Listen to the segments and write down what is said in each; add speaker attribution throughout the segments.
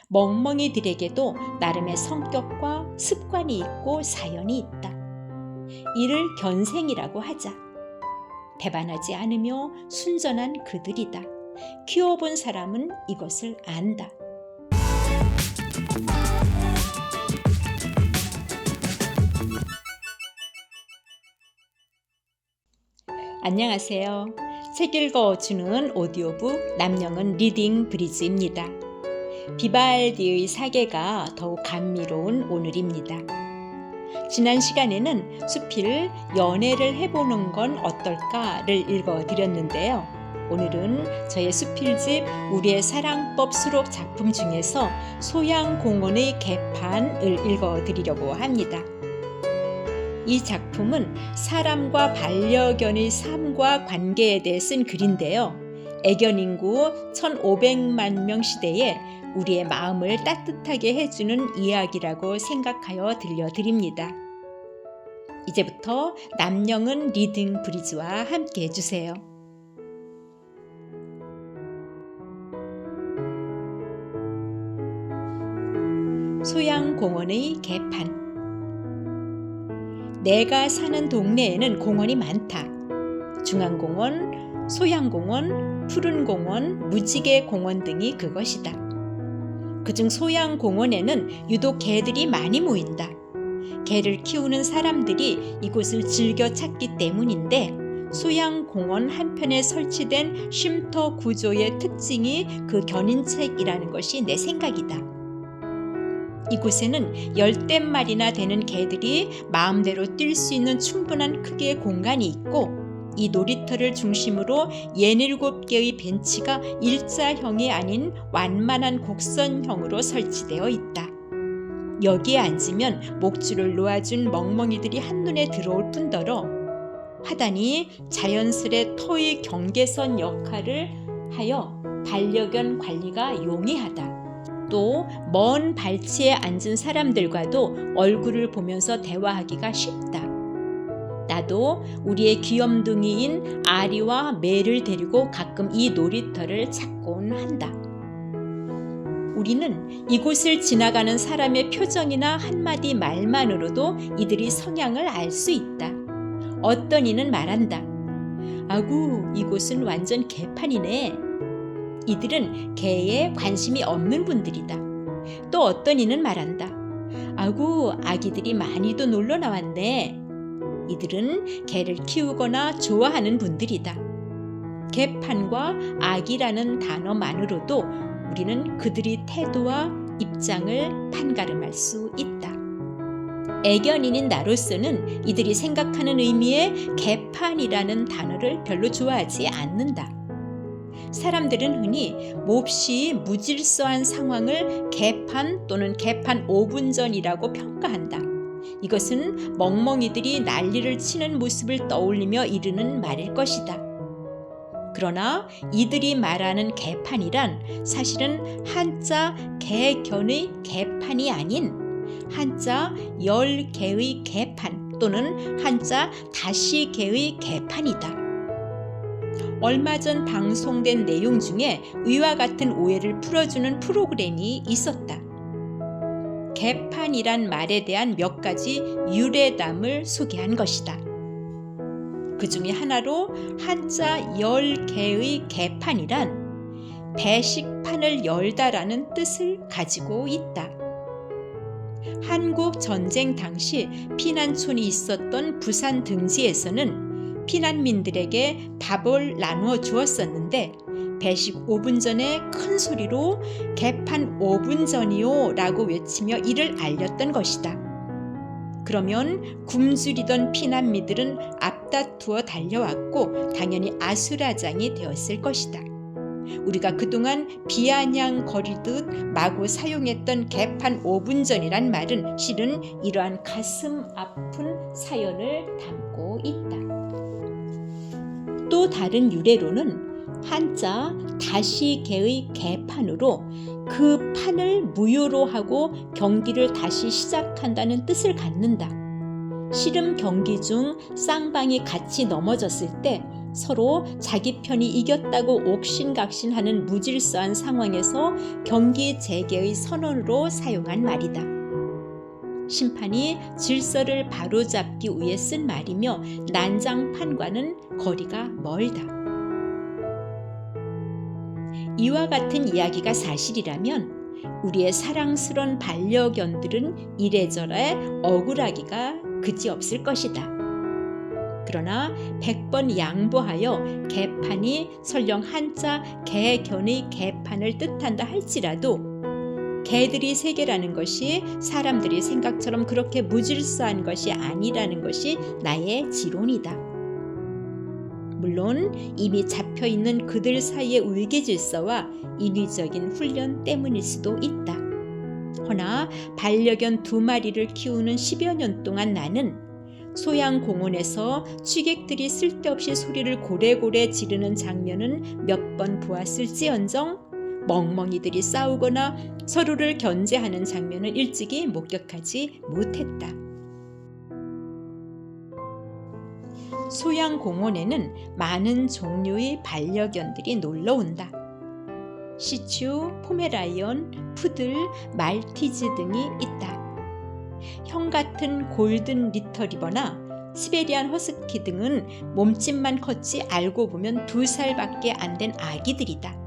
Speaker 1: 멍멍이들에게도 나름의 성격과 습관이 있고 사연이 있다. 이를 견생이라고 하자. 배반하지 않으며 순전한 그들이다. 키워본 사람은 이것을 안다. 안녕하세요. 책 읽어주는 오디오북 남영은 리딩 브리즈입니다. 비발디의 사계가 더욱 감미로운 오늘입니다. 지난 시간에는 수필 연애를 해보는 건 어떨까를 읽어드렸는데요. 오늘은 저의 수필집 우리의 사랑법 수록 작품 중에서 소양공원의 개판을 읽어드리려고 합니다. 이 작품은 사람과 반려견의 삶과 관계에 대해 쓴 글인데요. 애견 인구 1500만 명 시대에 우리의 마음을 따뜻하게 해주는 이야기라고 생각하여 들려드립니다. 이제부터 남영은 리딩 브리즈와 함께 해주세요. 소양공원의 개판. 내가 사는 동네에는 공원이 많다. 중앙공원, 소양공원, 푸른공원, 무지개공원 등이 그것이다. 그중 소양공원에는 유독 개들이 많이 모인다. 개를 키우는 사람들이 이곳을 즐겨 찾기 때문인데 소양공원 한편에 설치된 쉼터 구조의 특징이 그 견인책이라는 것이 내 생각이다. 이곳에는 10댓마리나 되는 개들이 마음대로 뛸 수 있는 충분한 크기의 공간이 있고 이 놀이터를 중심으로 67개의 벤치가 일자형이 아닌 완만한 곡선형으로 설치되어 있다. 여기에 앉으면 목줄을 놓아준 멍멍이들이 한눈에 들어올 뿐더러 화단이 자연스레 터의 경계선 역할을 하여 반려견 관리가 용이하다. 또 먼 발치에 앉은 사람들과도 얼굴을 보면서 대화하기가 쉽다. 나도 우리의 귀염둥이인 아리와 매를 데리고 가끔 이 놀이터를 찾곤 한다. 우리는 이곳을 지나가는 사람의 표정이나 한마디 말만으로도 이들의 성향을 알 수 있다. 어떤 이는 말한다. 아구, 이곳은 완전 개판이네. 이들은 개에 관심이 없는 분들이다. 또 어떤 이는 말한다. 아구, 아기들이 많이도 놀러 나왔네. 이들은 개를 키우거나 좋아하는 분들이다. 개판과 아기라는 단어만으로도 우리는 그들의 태도와 입장을 판가름할 수 있다. 애견인인 나로서는 이들이 생각하는 의미의 개판이라는 단어를 별로 좋아하지 않는다. 사람들은 흔히 몹시 무질서한 상황을 개판 또는 개판 5분 전이라고 평가한다. 이것은 멍멍이들이 난리를 치는 모습을 떠올리며 이르는 말일 것이다. 그러나 이들이 말하는 개판이란 사실은 한자 개견의 개판이 아닌 한자 열개의 개판 또는 한자 다시개의 개판이다. 얼마 전 방송된 내용 중에 이와 같은 오해를 풀어주는 프로그램이 있었다. 개판이란 말에 대한 몇 가지 유래담을 소개한 것이다. 그 중에 하나로 한자 10개의 개판이란 배식판을 열다라는 뜻을 가지고 있다. 한국 전쟁 당시 피난촌이 있었던 부산 등지에서는 피난민들에게 밥을 나누어 주었었는데 배식 5분 전에 큰 소리로 개판 5분 전이요 라고 외치며 이를 알렸던 것이다. 그러면 굶주리던 피난민들은 앞다투어 달려왔고 당연히 아수라장이 되었을 것이다. 우리가 그동안 비아냥거리듯 마구 사용했던 개판 5분 전이란 말은 실은 이러한 가슴 아픈 사연을 담고 있다. 또 다른 유래로는 한자 다시개의 개판으로 그 판을 무효로 하고 경기를 다시 시작한다는 뜻을 갖는다. 씨름 경기 중 쌍방이 같이 넘어졌을 때 서로 자기 편이 이겼다고 옥신각신하는 무질서한 상황에서 경기 재개의 선언으로 사용한 말이다. 심판이 질서를 바로잡기 위해 쓴 말이며 난장판과는 거리가 멀다. 이와 같은 이야기가 사실이라면 우리의 사랑스런 반려견들은 이래저래 억울하기가 그지없을 것이다. 그러나 100번 양보하여 개판이 설령 한자 개견의 개판을 뜻한다 할지라도 개들이 세계라는 것이 사람들이 생각처럼 그렇게 무질서한 것이 아니라는 것이 나의 지론이다. 물론 이미 잡혀있는 그들 사이의 위계질서와 인위적인 훈련 때문일 수도 있다. 허나 반려견 2마리를 키우는 10여 년 동안 나는 소양공원에서 취객들이 쓸데없이 소리를 고래고래 지르는 장면은 몇 번 보았을지언정 멍멍이들이 싸우거나 서로를 견제하는 장면은 일찍이 목격하지 못했다. 소양공원에는 많은 종류의 반려견들이 놀러온다. 시츄, 포메라이언, 푸들, 말티즈 등이 있다. 형 같은 골든 리터리버나 시베리안 허스키 등은 몸집만 컸지 알고 보면 2살밖에 안 된 아기들이다.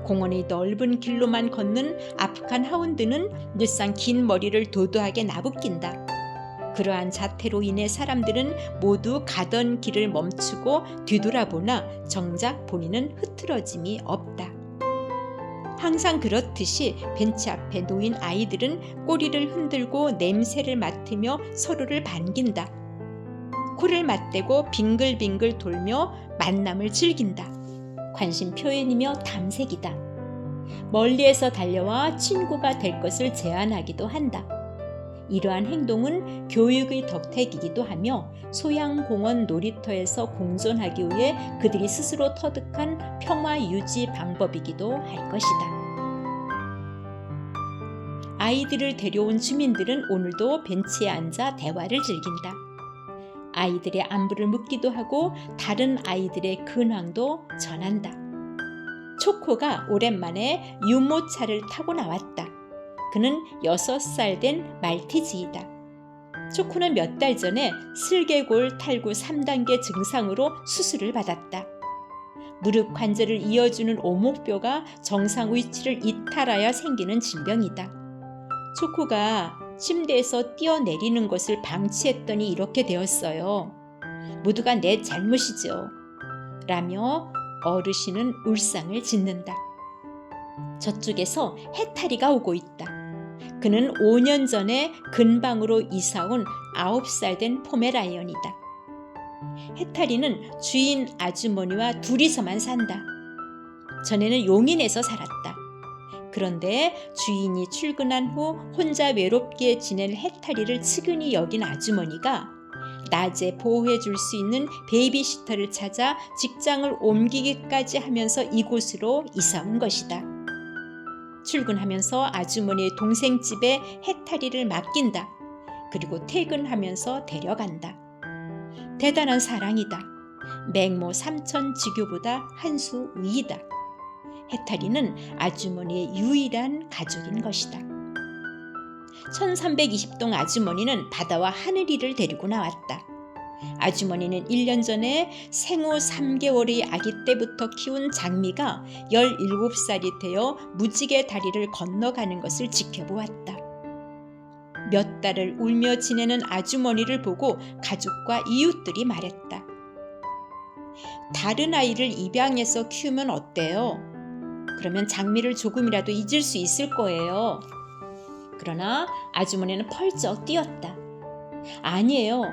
Speaker 1: 공원의 넓은 길로만 걷는 아프간 하운드는 늘상 긴 머리를 도도하게 나부낀다. 그러한 자태로 인해 사람들은 모두 가던 길을 멈추고 뒤돌아보나 정작 본인은 흐트러짐이 없다. 항상 그렇듯이 벤치 앞에 놓인 아이들은 꼬리를 흔들고 냄새를 맡으며 서로를 반긴다. 코를 맞대고 빙글빙글 돌며 만남을 즐긴다. 관심 표현이며 탐색이다. 멀리에서 달려와 친구가 될 것을 제안하기도 한다. 이러한 행동은 교육의 덕택이기도 하며 소양공원 놀이터에서 공존하기 위해 그들이 스스로 터득한 평화 유지 방법이기도 할 것이다. 아이들을 데려온 주민들은 오늘도 벤치에 앉아 대화를 즐긴다. 아이들의 안부를 묻기도 하고 다른 아이들의 근황도 전한다. 초코가 오랜만에 유모차를 타고 나왔다. 그는 6살 된 말티즈이다. 초코는 몇 달 전에 슬개골 탈구 3단계 증상으로 수술을 받았다. 무릎 관절을 이어주는 오목뼈가 정상 위치를 이탈하여 생기는 질병이다. 초코가 침대에서 뛰어내리는 것을 방치했더니 이렇게 되었어요. 모두가 내 잘못이죠. 라며 어르신은 울상을 짓는다. 저쪽에서 해탈이가 오고 있다. 그는 5년 전에 근방으로 이사온 9살 된 포메라이언이다. 해탈이는 주인 아주머니와 둘이서만 산다. 전에는 용인에서 살았다. 그런데 주인이 출근한 후 혼자 외롭게 지낼 해탈이를 측은히 여긴 아주머니가 낮에 보호해 줄 수 있는 베이비시터를 찾아 직장을 옮기기까지 하면서 이곳으로 이사 온 것이다. 출근하면서 아주머니의 동생 집에 해탈이를 맡긴다. 그리고 퇴근하면서 데려간다. 대단한 사랑이다. 맹모 삼천 지교보다 한 수 위이다. 해탈이는 아주머니의 유일한 가족인 것이다. 1320동 아주머니는 바다와 하늘이를 데리고 나왔다. 아주머니는 1년 전에 생후 3개월의 아기 때부터 키운 장미가 17살이 되어 무지개 다리를 건너가는 것을 지켜보았다. 몇 달을 울며 지내는 아주머니를 보고 가족과 이웃들이 말했다. 다른 아이를 입양해서 키우면 어때요? 그러면 장미를 조금이라도 잊을 수 있을 거예요. 그러나 아주머니는 펄쩍 뛰었다. 아니에요.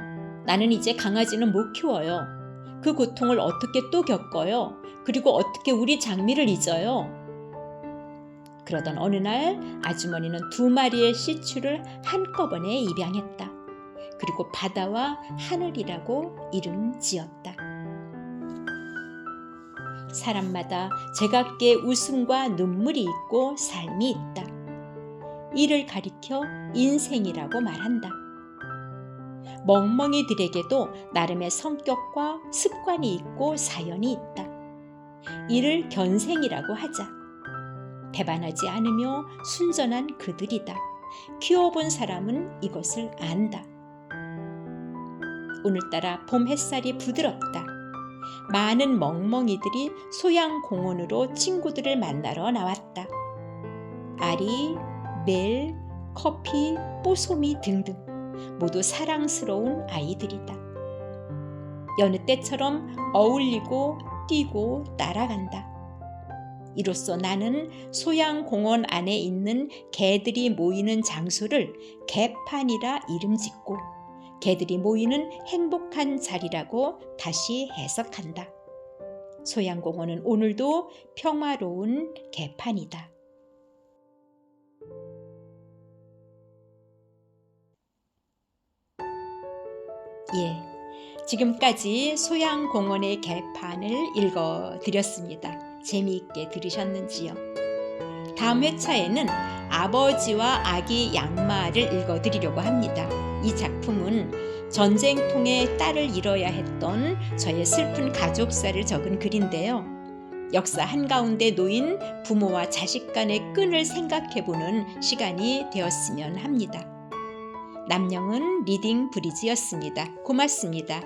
Speaker 1: 나는 이제 강아지는 못 키워요. 그 고통을 어떻게 또 겪어요? 그리고 어떻게 우리 장미를 잊어요? 그러던 어느 날 아주머니는 2마리의 시츄를 한꺼번에 입양했다. 그리고 바다와 하늘이라고 이름 지었다. 사람마다 제각기의 웃음과 눈물이 있고 삶이 있다. 이를 가리켜 인생이라고 말한다. 멍멍이들에게도 나름의 성격과 습관이 있고 사연이 있다. 이를 견생이라고 하자. 배반하지 않으며 순전한 그들이다. 키워본 사람은 이것을 안다. 오늘따라 봄 햇살이 부드럽다. 많은 멍멍이들이 소양공원으로 친구들을 만나러 나왔다. 아리, 멜, 커피, 뽀소미 등등 모두 사랑스러운 아이들이다. 여느 때처럼 어울리고 뛰고 따라간다. 이로써 나는 소양공원 안에 있는 개들이 모이는 장소를 개판이라 이름짓고 개들이 모이는 행복한 자리라고 다시 해석한다. 소양공원은 오늘도 평화로운 개판이다. 지금까지 소양공원의 개판을 읽어드렸습니다. 재미있게 들으셨는지요? 다음 회차에는 아버지와 아기 양마를 읽어드리려고 합니다. 이 작품은 전쟁통에 딸을 잃어야 했던 저의 슬픈 가족사를 적은 글인데요. 역사 한가운데 놓인 부모와 자식 간의 끈을 생각해보는 시간이 되었으면 합니다. 남영은 리딩 브리지였습니다. 고맙습니다.